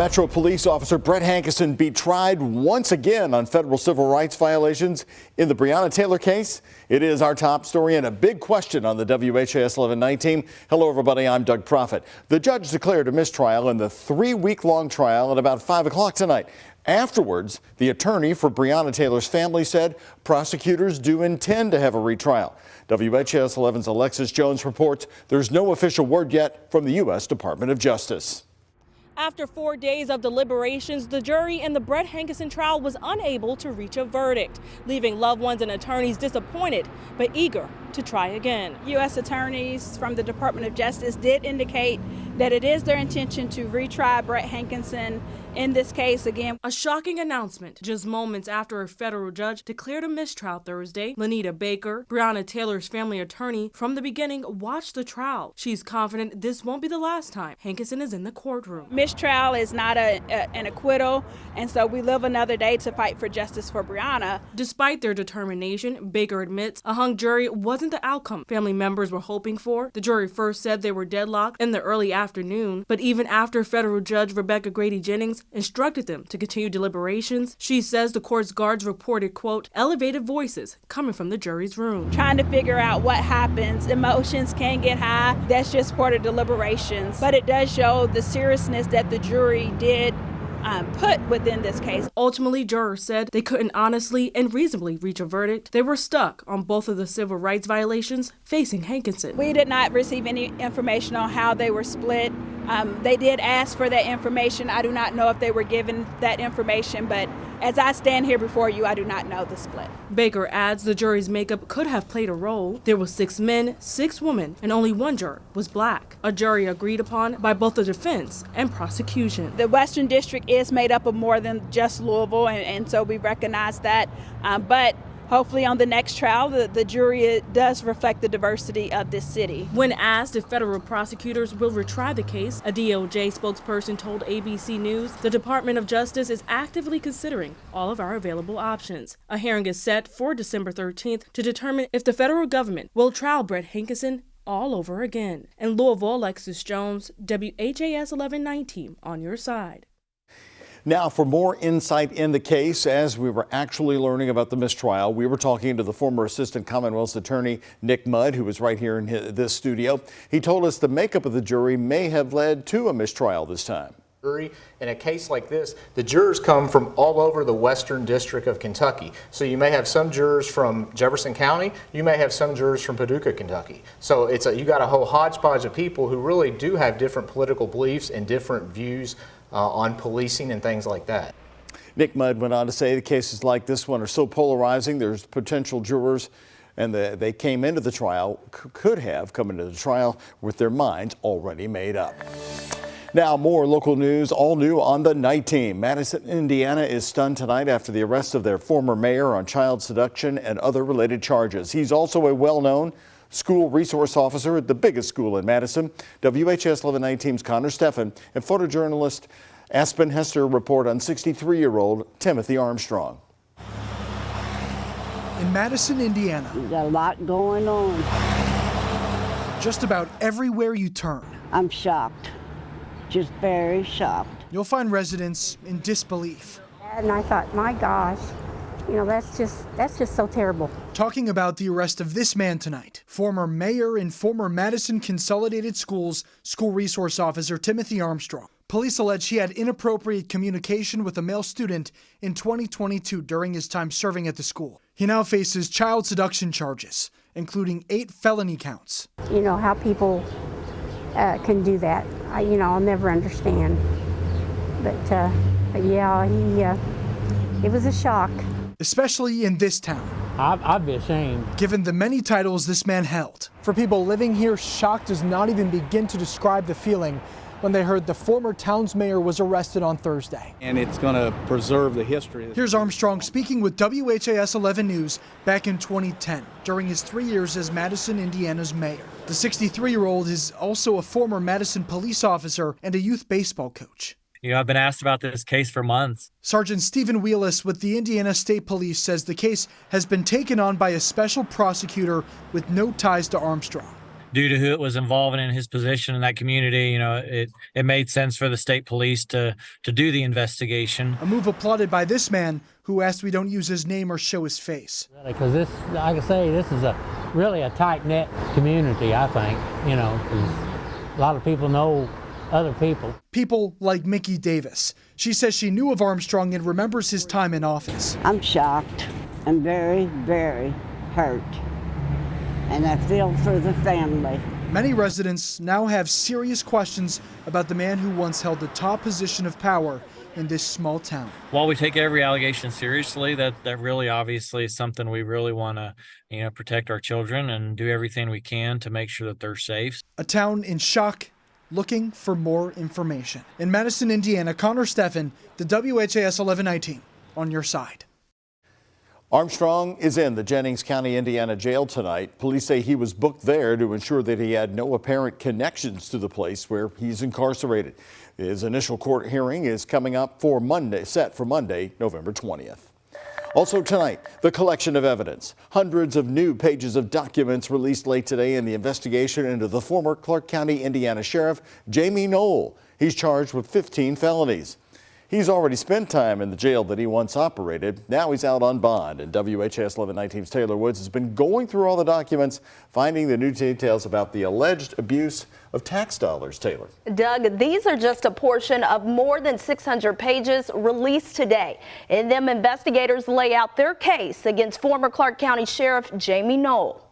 Metro Police Officer Brett Hankison be tried once again on federal civil rights violations in the Briana Taylor case. It is our top story and a big question on the WHAS 11 night team. Hello, everybody. I'm Doug Proffitt. The judge declared a mistrial in the 3-week-long trial at about 5 o'clock tonight. Afterwards, the attorney for Briana Taylor's family said prosecutors do intend to have a retrial. WHAS 11's Alexis Jones reports there's no official word yet from the U.S. Department of Justice. After 4 days of deliberations, the jury in the Brett Hankison trial was unable to reach a verdict, leaving loved ones and attorneys disappointed but eager to try again. U.S. attorneys from the Department of Justice did indicate that it is their intention to retry Brett Hankison in this case again. A shocking announcement just moments after a federal judge declared a mistrial Thursday. Lanita Baker, Briana Taylor's family attorney, from the beginning watched the trial. She's confident this won't be the last time Hankison is in the courtroom. Mistrial is not an acquittal, and so we live another day to fight for justice for Briana. Despite their determination, Baker admits a hung jury wasn't the outcome family members were hoping for. The jury first said they were deadlocked in the early afternoon, but even after federal judge Rebecca Grady Jennings instructed them to continue deliberations, she says the court's guards reported, quote, elevated voices coming from the jury's room. Trying to figure out what happens. Emotions can get high. That's just part of deliberations. But it does show the seriousness that the jury did put within this case. Ultimately, jurors said they couldn't honestly and reasonably reach a verdict. They were stuck on both of the civil rights violations facing Hankison. We did not receive any information on how they were split. They did ask for that information. I do not know if they were given that information, but as I stand here before you, I do not know the split. Baker adds the jury's makeup could have played a role. There were 6 men, 6 women, and only 1 juror was black. A jury agreed upon by both the defense and prosecution. The Western District is made up of more than just Louisville, and so we recognize that. But hopefully on the next trial, the jury does reflect the diversity of this city. When asked if federal prosecutors will retry the case, a DOJ spokesperson told ABC News the Department of Justice is actively considering all of our available options. A hearing is set for December 13th to determine if the federal government will trial Brett Hankison all over again. In Louisville, Alexis Jones, WHAS 11 night team on your side. Now, for more insight in the case, as we were actually learning about the mistrial, we were talking to the former Assistant Commonwealth's Attorney Nick Mudd, who was right here in this studio. He told us the makeup of the jury may have led to a mistrial this time. In a case like this, the jurors come from all over the Western District of Kentucky. So you may have some jurors from Jefferson County, you may have some jurors from Paducah, Kentucky. So you got a whole hodgepodge of people who really do have different political beliefs and different views on policing and things like that. Nick Mudd went on to say the cases like this one are so polarizing, there's potential jurors and they came into the trial, could have come into the trial with their minds already made up. Now, more local news, all new on the night team. Madison, Indiana is stunned tonight after the arrest of their former mayor on child seduction and other related charges. He's also a well-known school resource officer at the biggest school in Madison. WHAS 11 night team's Connor Steffen and photojournalist Aspen Hester report on 63-year-old Timothy Armstrong. In Madison, Indiana, we've got a lot going on. Just about everywhere you turn, I'm shocked. Just very shocked. You'll find residents in disbelief. And I thought, my gosh, you know, that's just so terrible. Talking about the arrest of this man tonight, former mayor and former Madison Consolidated Schools school resource officer Timothy Armstrong. Police allege he had inappropriate communication with a male student in 2022 during his time serving at the school. He now faces child seduction charges, including 8 felony counts. You know, how people can do that. I'll never understand. But yeah, it was a shock. Especially in this town. I'd be ashamed. Given the many titles this man held. For people living here, shock does not even begin to describe the feeling when they heard the former town's mayor was arrested on Thursday. And it's going to preserve the history. Here's Armstrong speaking with WHAS 11 News back in 2010 during his 3 years as Madison, Indiana's mayor. The 63-year-old is also a former Madison police officer and a youth baseball coach. You know, I've been asked about this case for months. Sergeant Stephen Wheelis with the Indiana State Police says the case has been taken on by a special prosecutor with no ties to Armstrong. due to who it was involving in his position in that community, it made sense for the state police to do the investigation. A move applauded by this man who asked we don't use his name or show his face. Because this, like I say, this is really a tight-knit community, I think, 'cause a lot of people know other people. People like Mickey Davis. She says she knew of Armstrong and remembers his time in office. I'm shocked and very, very hurt. And I feel for the family. Many residents now have serious questions about the man who once held the top position of power in this small town. While we take every allegation seriously, that really obviously is something we really want to, protect our children and do everything we can to make sure that they're safe. A town in shock, looking for more information. In Madison, Indiana, Connor Steffen, the WHAS 1119 on your side. Armstrong is in the Jennings County, Indiana jail tonight. Police say he was booked there to ensure that he had no apparent connections to the place where he's incarcerated. His initial court hearing is coming up for Monday, set for Monday, November 20th. Also tonight, the collection of evidence. Hundreds of new pages of documents released late today in the investigation into the former Clark County, Indiana Sheriff Jamie Knoll. He's charged with 15 felonies. He's already spent time in the jail that he once operated. Now he's out on bond, and WHAS 1119's Taylor Woods has been going through all the documents, finding the new details about the alleged abuse of tax dollars. Taylor. Doug, these are just a portion of more than 600 pages released today. In them, investigators lay out their case against former Clark County Sheriff Jamie Knoll.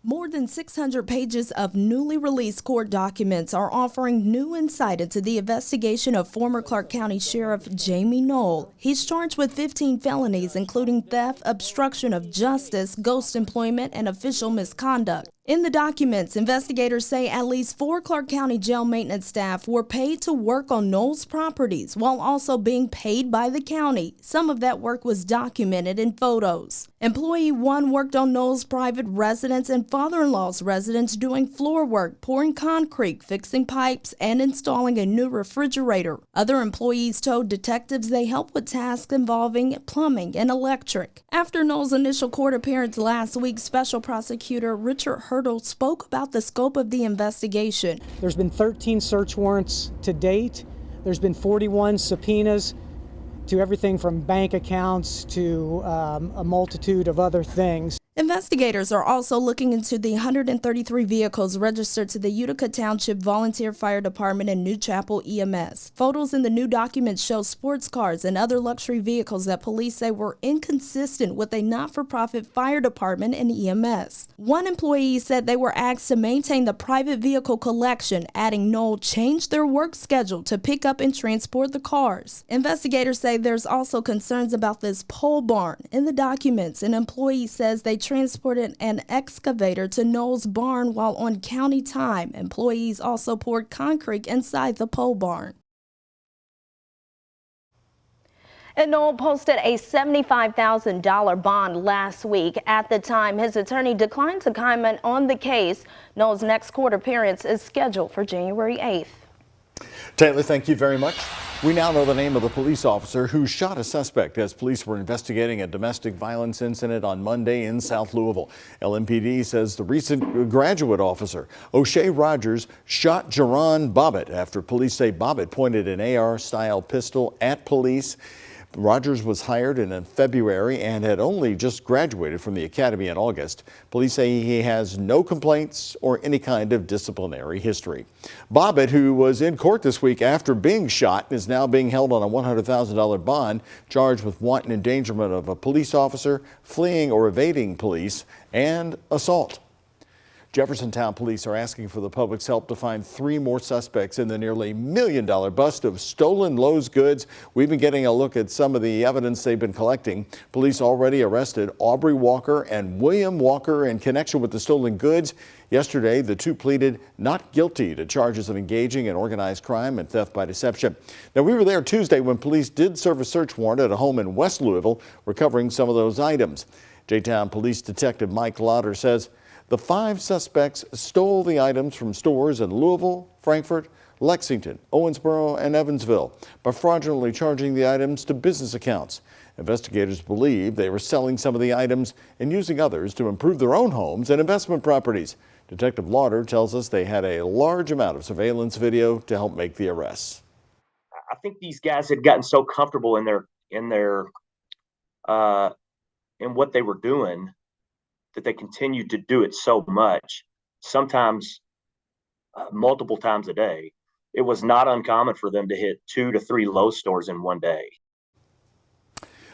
More than 600 pages of newly released court documents are offering new insight into the investigation of former Clark County Sheriff Jamie Knoll. He's charged with 15 felonies, including theft, obstruction of justice, ghost employment, and official misconduct. In the documents, investigators say at least 4 Clark County jail maintenance staff were paid to work on Knoll's properties while also being paid by the county. Some of that work was documented in photos. Employee 1 worked on Knoll's private residence and father-in-law's residence doing floor work, pouring concrete, fixing pipes, and installing a new refrigerator. Other employees told detectives they helped with tasks involving plumbing and electric. After Knoll's initial court appearance last week, Special Prosecutor Richard Hurdle spoke about the scope of the investigation. There's been 13 search warrants to date. There's been 41 subpoenas to everything from bank accounts to a multitude of other things. Investigators are also looking into the 133 vehicles registered to the Utica Township Volunteer Fire Department and New Chapel EMS. Photos in the new documents show sports cars and other luxury vehicles that police say were inconsistent with a not-for-profit fire department and EMS. One employee said they were asked to maintain the private vehicle collection, adding Knoll changed their work schedule to pick up and transport the cars. Investigators say there's also concerns about this pole barn. In the documents, an employee says they transported an excavator to Knoll's barn while on county time. Employees also poured concrete inside the pole barn. And Knoll posted a $75,000 bond last week. At the time, his attorney declined to comment on the case. Knoll's next court appearance is scheduled for January 8th. Taylor, thank you very much. We now know the name of the police officer who shot a suspect as police were investigating a domestic violence incident on Monday in South Louisville. LMPD says the recent graduate officer, O'Shea Rogers, shot Jerron Bobbitt after police say Bobbitt pointed an AR-style pistol at police. Rogers was hired in February and had only just graduated from the academy in August. Police say he has no complaints or any kind of disciplinary history. Bobbitt, who was in court this week after being shot, is now being held on a $100,000 bond, charged with wanton endangerment of a police officer, fleeing or evading police, and assault. Jeffersontown police are asking for the public's help to find 3 more suspects in the nearly $1 million bust of stolen Lowe's goods. We've been getting a look at some of the evidence they've been collecting. Police already arrested Aubrey Walker and William Walker in connection with the stolen goods. Yesterday, the 2 pleaded not guilty to charges of engaging in organized crime and theft by deception. Now, we were there Tuesday when police did serve a search warrant at a home in West Louisville, recovering some of those items. J-Town Police Detective Mike Lauder says the 5 suspects stole the items from stores in Louisville, Frankfort, Lexington, Owensboro, and Evansville by fraudulently charging the items to business accounts. Investigators believe they were selling some of the items and using others to improve their own homes and investment properties. Detective Lauder tells us they had a large amount of surveillance video to help make the arrests. I think these guys had gotten so comfortable in what they were doing that they continued to do it so much, sometimes multiple times a day. It was not uncommon for them to hit 2 to 3 Lowe's stores in one day.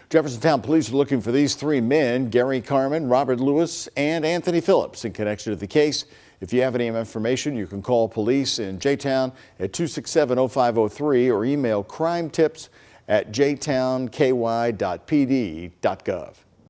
Jeffersontown police are looking for these 3 men, Gary Carmen, Robert Lewis, and Anthony Phillips, in connection to the case. If you have any information, you can call police in J-Town at 267-0503 or email crimetips@jtownky.pd.gov.